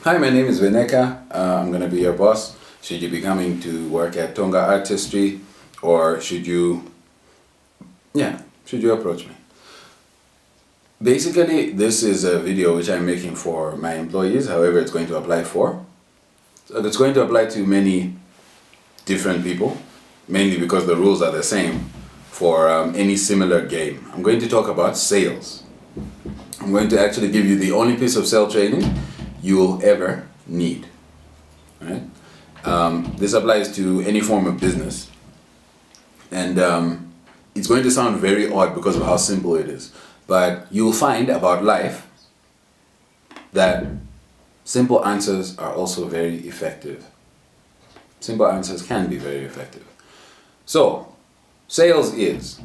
Hi, my name is Veneka. I'm going to be your boss. Should you be coming to work at Tonga Artistry, or should you approach me? Basically, this is a video which I'm making for my employees, however it's going to apply for. So it's going to apply to many different people, mainly because the rules are the same for any similar game. I'm going to talk about sales. I'm going to actually give you the only piece of sales training you will ever need. Right? This applies to any form of business, and it's going to sound very odd because of how simple it is, but you'll find about life that simple answers are also very effective. Simple answers can be very effective. So, sales is,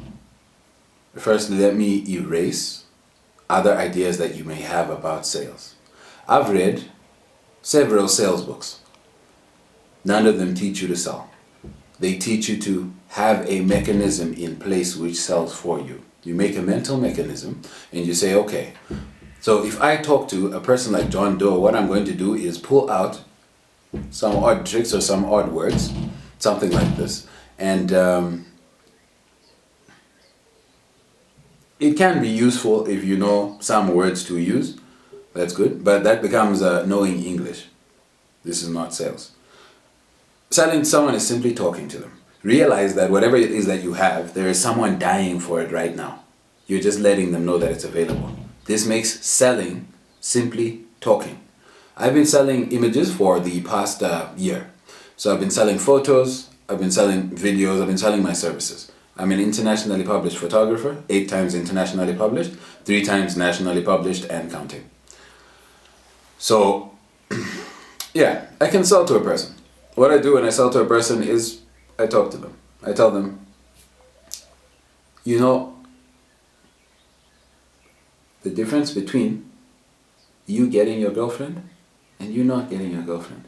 firstly, let me erase other ideas that you may have about sales. I've read several sales books. None of them teach you to sell. They teach you to have a mechanism in place which sells for you. You make a mental mechanism and you say, okay, so if I talk to a person like John Doe, what I'm going to do is pull out some odd tricks or some odd words, something like this. And it can be useful if you know some words to use. That's good, but that becomes knowing English. This is not sales. Selling to someone is simply talking to them. Realize that whatever it is that you have, there is someone dying for it right now. You're just letting them know that it's available. This makes selling simply talking. I've been selling images for the past year. So I've been selling photos, I've been selling videos, I've been selling my services. I'm an internationally published photographer, 8 times internationally published, 3 times nationally published and counting. So, yeah, I can sell to a person. What I do when I sell to a person is I talk to them. I tell them, you know, the difference between you getting your girlfriend and you not getting your girlfriend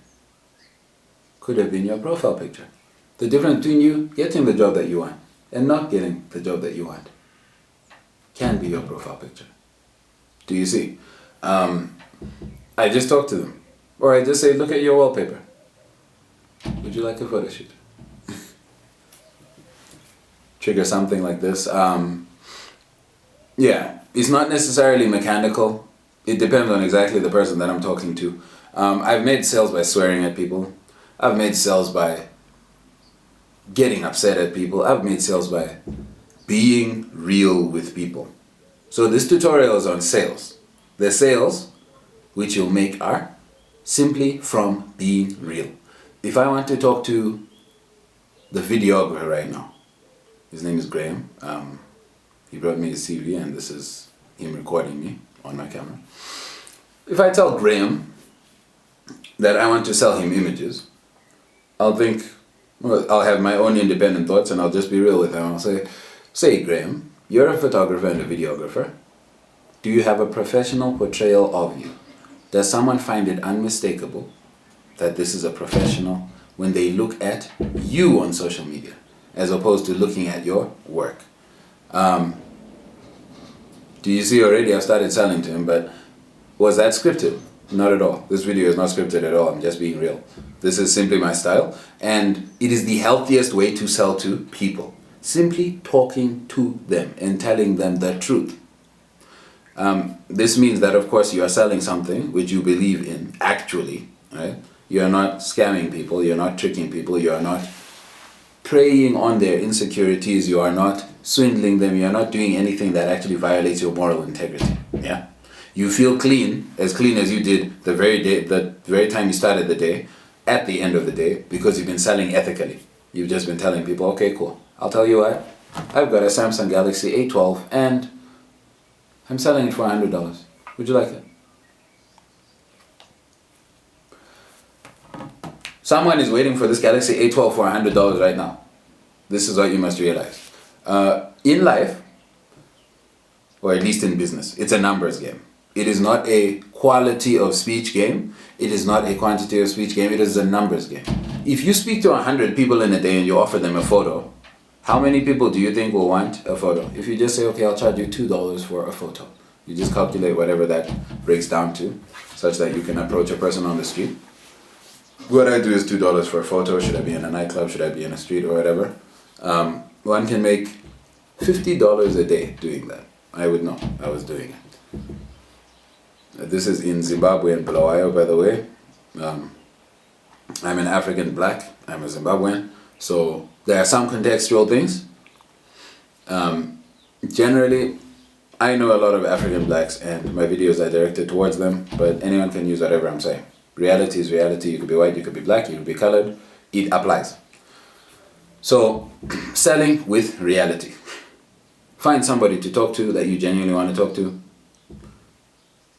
could have been your profile picture. The difference between you getting the job that you want and not getting the job that you want can be your profile picture. Do you see? I just talk to them. Or I just say, look at your wallpaper. Would you like a photo shoot? Trigger something like this. Yeah, it's not necessarily mechanical. It depends on exactly the person that I'm talking to. I've made sales by swearing at people. I've made sales by getting upset at people. I've made sales by being real with people. So this tutorial is on sales. The sales which you'll make are simply from being real. If I want to talk to the videographer right now, his name is Graham. He brought me his CV and this is him recording me on my camera. If I tell Graham that I want to sell him images, I'll have my own independent thoughts and I'll just be real with him. I'll say Graham, you're a photographer and a videographer. Do you have a professional portrayal of you? Does someone find it unmistakable that this is a professional when they look at you on social media as opposed to looking at your work? Do you see already I've started selling to him, but was that scripted? Not at all. This video is not scripted at all. I'm just being real. This is simply my style, and it is the healthiest way to sell to people. Simply talking to them and telling them the truth. This means that, of course, you are selling something which you believe in, actually, right? You are not scamming people, you're not tricking people, you are not preying on their insecurities, you are not swindling them, you are not doing anything that actually violates your moral integrity, yeah? You feel clean as you did the very time you started the day, at the end of the day, because you've been selling ethically. You've just been telling people, okay, cool, I'll tell you what, I've got a Samsung Galaxy A12 and I'm selling it for $100. Would you like it? Someone is waiting for this Galaxy A12 for $100 right now. This is what you must realize. In life, or at least in business, it's a numbers game. It is not a quality of speech game. It is not a quantity of speech game. It is a numbers game. If you speak to 100 people in a day and you offer them a photo, how many people do you think will want a photo? If you just say, okay, I'll charge you $2 for a photo. You just calculate whatever that breaks down to, such that you can approach a person on the street. What I do is $2 for a photo. Should I be in a nightclub? Should I be in a street or whatever? One can make $50 a day doing that. I would know. I was doing it. This is in Zimbabwe and Bulawayo, by the way. I'm an African black. I'm a Zimbabwean. So there are some contextual things. Generally, I know a lot of African blacks and my videos are directed towards them, but anyone can use whatever I'm saying. Reality is reality. You could be white, you could be black, you could be colored. It applies. So, selling with reality. Find somebody to talk to that you genuinely want to talk to,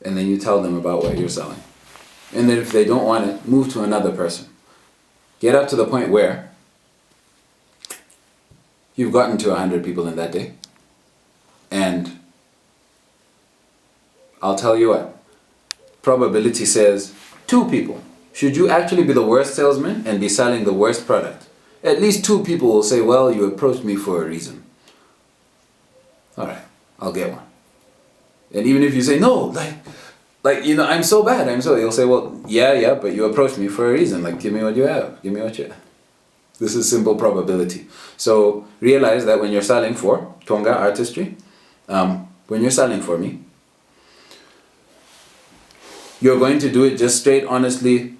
and then you tell them about what you're selling. And then if they don't want it, move to another person. Get up to the point where you've gotten to 100 people in that day. And I'll tell you what, probability says 2 people. Should you actually be the worst salesman and be selling the worst product, at least 2 people will say, well, you approached me for a reason. Alright, I'll get one. And even if you say, no, I'm so bad, you'll say, well, yeah, but you approached me for a reason. Give me what you have. Give me what you have. This is simple probability. So realize that when you're selling for Tonga Artistry, when you're selling for me, you're going to do it just straight, honestly.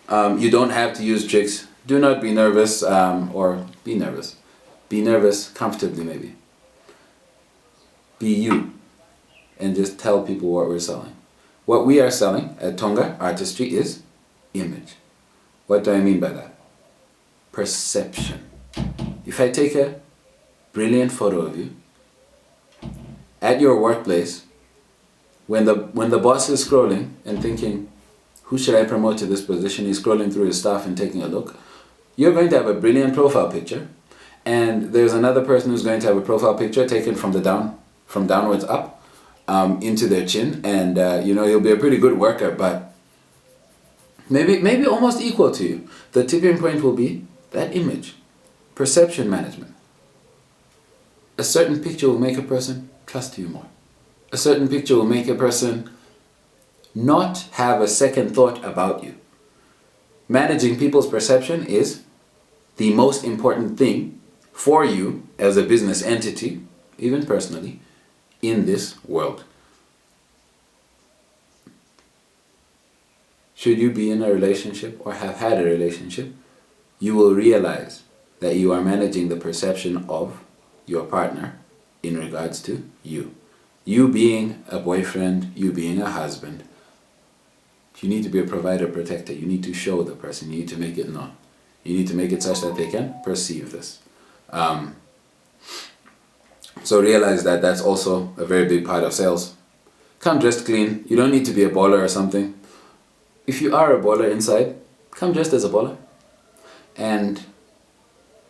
You don't have to use tricks. Do not be nervous, or be nervous. Be nervous comfortably, maybe. Be you. And just tell people what we're selling. What we are selling at Tonga Artistry is image. What do I mean by that? Perception. If I take a brilliant photo of you at your workplace, when the boss is scrolling and thinking, who should I promote to this position? He's scrolling through his stuff and taking a look. You're going to have a brilliant profile picture, and there's another person who's going to have a profile picture taken from downwards up into their chin, and he'll be a pretty good worker, but maybe almost equal to you. The tipping point will be that image. Perception management. A certain picture will make a person trust you more. A certain picture will make a person not have a second thought about you. Managing people's perception is the most important thing for you as a business entity, even personally, in this world. Should you be in a relationship or have had a relationship, you will realize that you are managing the perception of your partner in regards to you. You being a boyfriend, you being a husband, you need to be a provider, protector. You need to show the person. You need to make it known. You need to make it such that they can perceive this. So realize that that's also a very big part of sales. Come dressed clean. You don't need to be a baller or something. If you are a baller inside, come dressed as a baller. And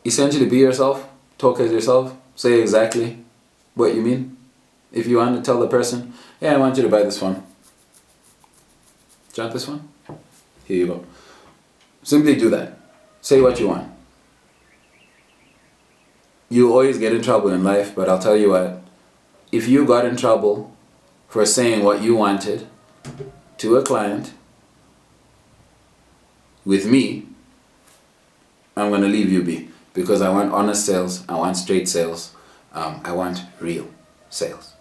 essentially be yourself. Talk as yourself. Say exactly what you mean. If you want to tell the person, yeah, I want you to buy this phone. Do you want this one? Here you go. Simply do that. Say what you want. You always get in trouble in life, but I'll tell you what, if you got in trouble for saying what you wanted to a client, with me, I'm going to leave you be. Because I want honest sales, I want straight sales, I want real sales.